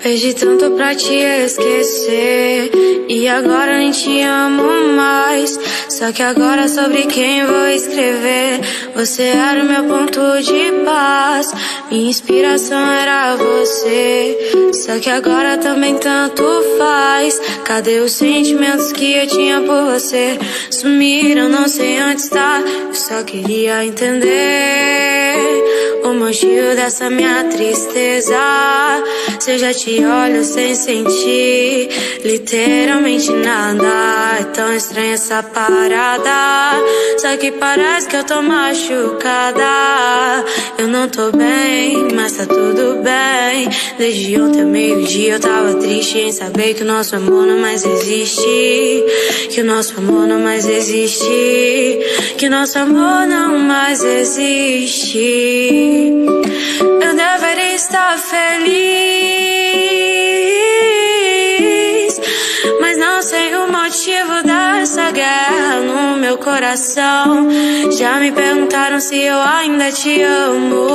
Perdi tanto pra te esquecer e agora nem te amo mais. Só que agora sobre quem vou escrever. Você era o meu ponto de paz, minha inspiração era você. Só que agora também tanto faz. Cadê os sentimentos que eu tinha por você? Sumiram, não sei onde está. Eu só queria entender o motivo dessa minha tristeza. Se eu já te olho sem sentir literalmente nada. É tão estranha essa parada. Só que parece que eu tô machucada. Eu não tô bem, mas tá tudo bem. Desde ontem ao meio-dia eu tava triste em saber que o nosso amor não mais existe. Que o nosso amor não mais existe. Que o nosso amor não mais existe. Eu deveria estar feliz, mas não sei o motivo dessa guerra no meu coração. Já me perguntaram se eu ainda te amo,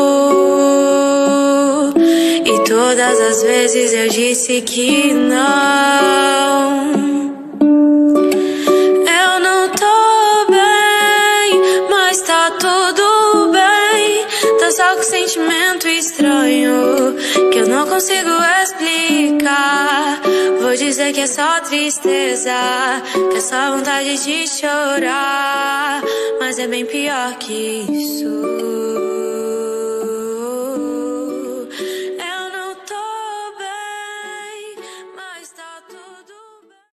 e todas as vezes eu disse que não. Eu não tô bem, mas tá tudo bem. Tô só com sentimento estranho que eu não consigo explicar. Vou dizer que é só tristeza, que é só vontade de chorar, mas é bem pior que isso.